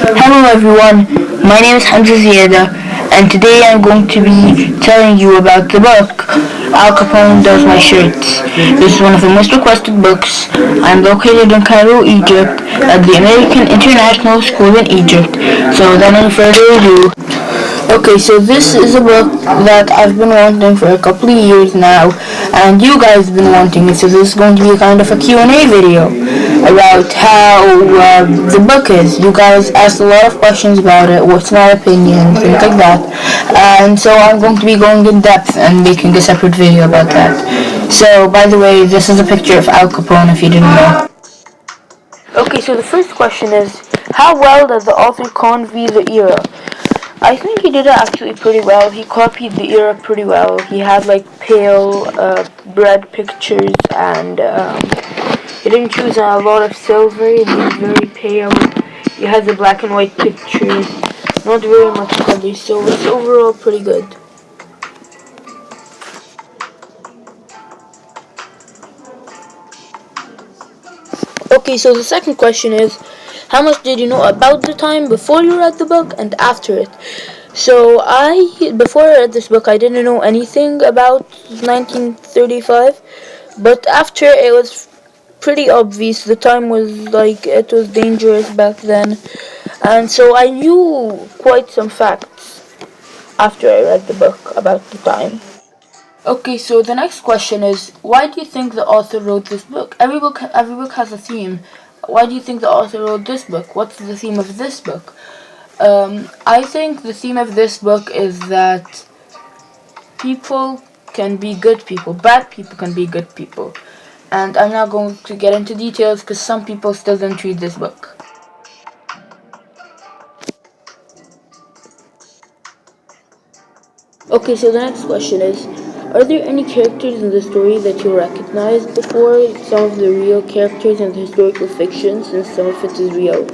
Hello everyone, my name is Hamza and today I'm going to be telling you about the book Al Capone Does My Shirts. This is one of the most requested books. I'm located in Cairo, Egypt, at the American International School in Egypt. So without any further ado, okay, so this is a book that I've been wanting for a couple of years now, and you guys have been wanting it, so this is going to be kind of a Q&A video about how the book is. You guys asked a lot of questions about it, what's my opinion, things like that, and so I'm going to be going in depth and making a separate video about that. So, by the way, this is a picture of Al Capone if you didn't know. Okay, so the first question is, how well does the author convey the era? I think he did it actually pretty well. He copied the era pretty well. He had like pale bread pictures and he didn't choose a lot of silver. It was very pale. He has the black and white pictures, not very much color, so it's overall pretty good. Okay, so the second question is, how much did you know about the time before you read the book and after it? So before I read this book, I didn't know anything about 1935, but after it was pretty obvious. The time was like, it was dangerous back then, and so I knew quite some facts after I read the book about the time. Okay, so the next question is, why do you think the author wrote this book? Every book has a theme. Why do you think the author wrote this book? What's the theme of this book? I think the theme of this book is that people can be good people, bad people can be good people. And I'm not going to get into details because some people still don't read this book. Okay, so the next question is, are there any characters in the story that you recognized before? Some of the real characters in the historical fiction, since some of it is real.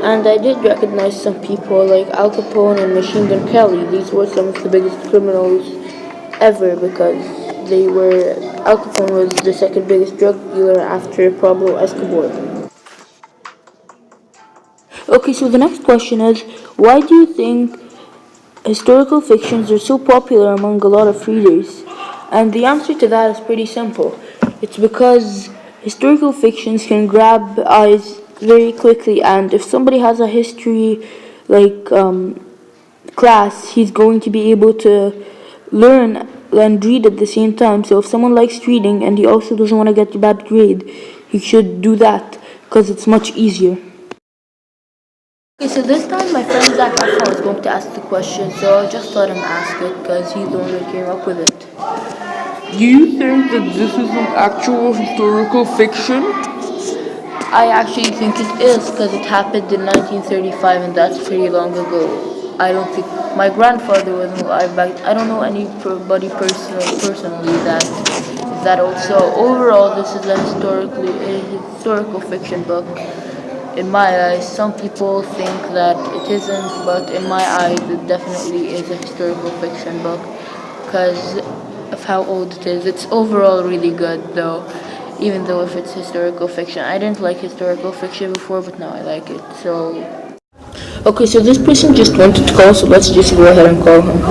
And I did recognize some people like Al Capone and Machine Gun Kelly. These were some of the biggest criminals ever because Al Capone was the second biggest drug dealer after Pablo Escobar. Okay, so the next question is, why do you think historical fictions are so popular among a lot of readers? And the answer to that is pretty simple. It's because historical fictions can grab eyes very quickly, and if somebody has a history class, he's going to be able to learn and read at the same time. So if someone likes reading and he also doesn't want to get a bad grade, he should do that because it's much easier. Okay, so this time my friend Zach was going to ask the question, so I'll just let him ask it because he's the one that came up with it. Do you think that this is an actual historical fiction? I actually think it is because it happened in 1935 and that's pretty long ago. I don't think my grandfather wasn't alive back. I don't know anybody personally that old. So overall, this is a historical fiction book. In my eyes, some people think that it isn't, but in my eyes, it definitely is a historical fiction book because of how old it is. It's overall really good, though, even though if it's historical fiction. I didn't like historical fiction before, but now I like it. So, okay, so this person just wanted to call, so let's just go ahead and call him.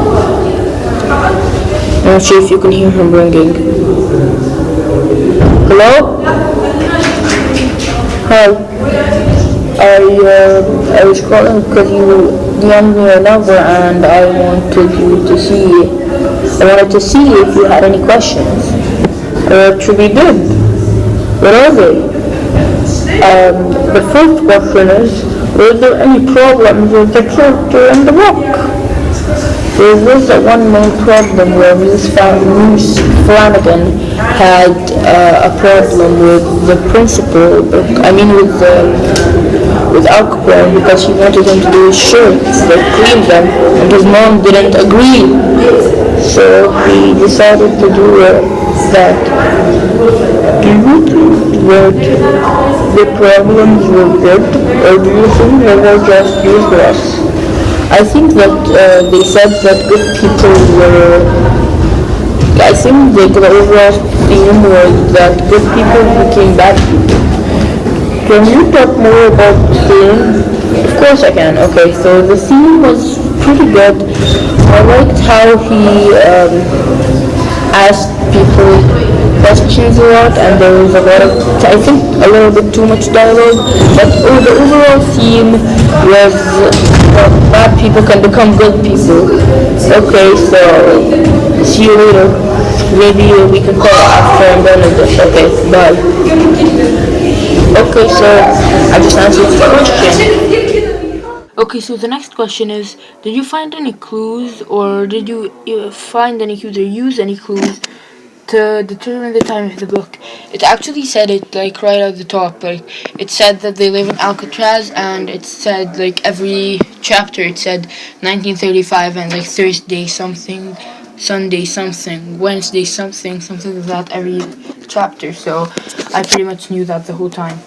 I'm not sure if you can hear him ringing. Hello? Hi. I was calling because you DM'd me your number and I wanted to see if you had any questions. Actually did. What are they? The first question is, were there any problems with the character in the book? There was one main problem where Miss Flanagan had a problem with the principal, with Al Capone, because he wanted him to do his shirts, clean them, and his mom didn't agree. So he decided to do that. Do you think that the problems were good, or do you think they were just useless? I think that they said that good people were. I think the overall theme was that good people became bad people. Can you talk more about the scene? Of course I can. Okay, so the scene was pretty good. I liked how he asked people questions a lot, and there was a lot of, I think, a little bit too much dialogue. But the overall theme was bad people can become good people. Okay, so see you later. Maybe we can call after I'm done with this. Okay, bye. Okay, so I just answered the question. Okay, so the next question is, did you find any clues, or did you find any clues or use any clues to determine the time of the book? It actually said it like right at the top. Like it said that they live in Alcatraz, and it said like every chapter it said 1935 and like Thursday something, Sunday something, Wednesday something, something like that every chapter. So I pretty much knew that the whole time.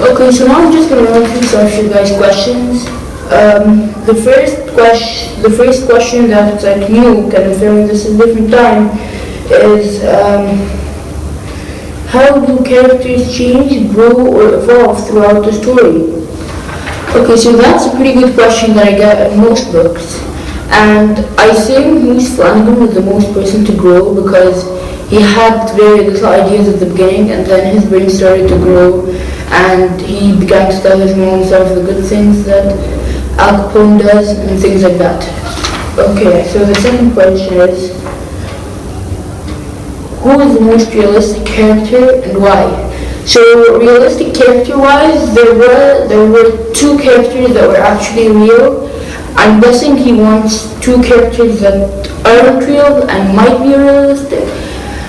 Okay, so now I'm just gonna run through some of you guys' questions. The first question that it's like new, kind of filming this at a different time, is how do characters change, grow, or evolve throughout the story? Okay, so that's a pretty good question that I get in most books, and I think Moose Flanagan was the most person to grow because he had very little ideas at the beginning, and then his brain started to grow, and he began to tell his mom some of the good things that Al Capone does, and things like that. Okay, so the second question is, who is the most realistic character and why? So realistic character-wise, there were two characters that were actually real. I'm guessing he wants two characters that aren't real and might be realistic.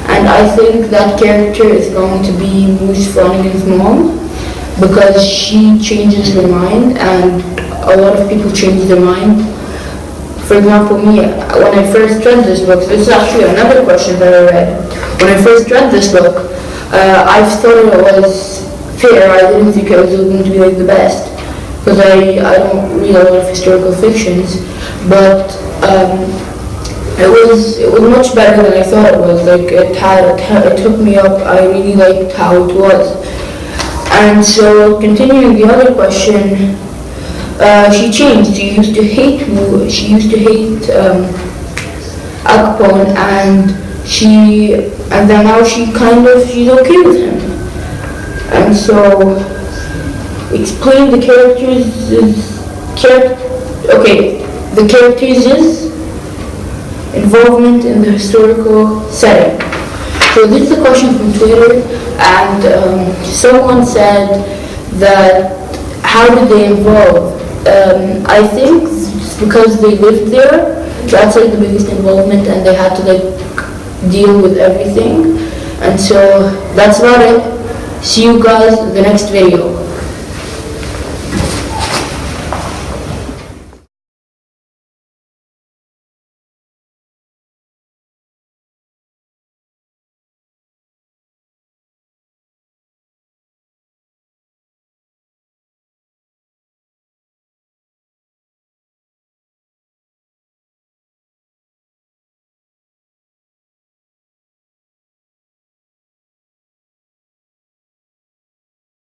And I think that character is going to be Moose Flanagan's mom, because she changes her mind, and a lot of people change their mind. For example, me, when I first read this book, this is actually another question that I read. When I first read this book, I thought it was fair. I didn't think it was going to be like the best, because I don't read a lot of historical fictions, but it was much better than I thought it was. Like it took me up. I really liked how it was. And so, continuing the other question, she changed. She used to hate Al Capone, and then now she's okay with him. And so, explain the characters. The characters' involvement in the historical setting. So this is a question from Twitter, and someone said that how did they involve? I think it's because they lived there. That's like the biggest involvement, and they had to like deal with everything. And so that's about it. See you guys in the next video.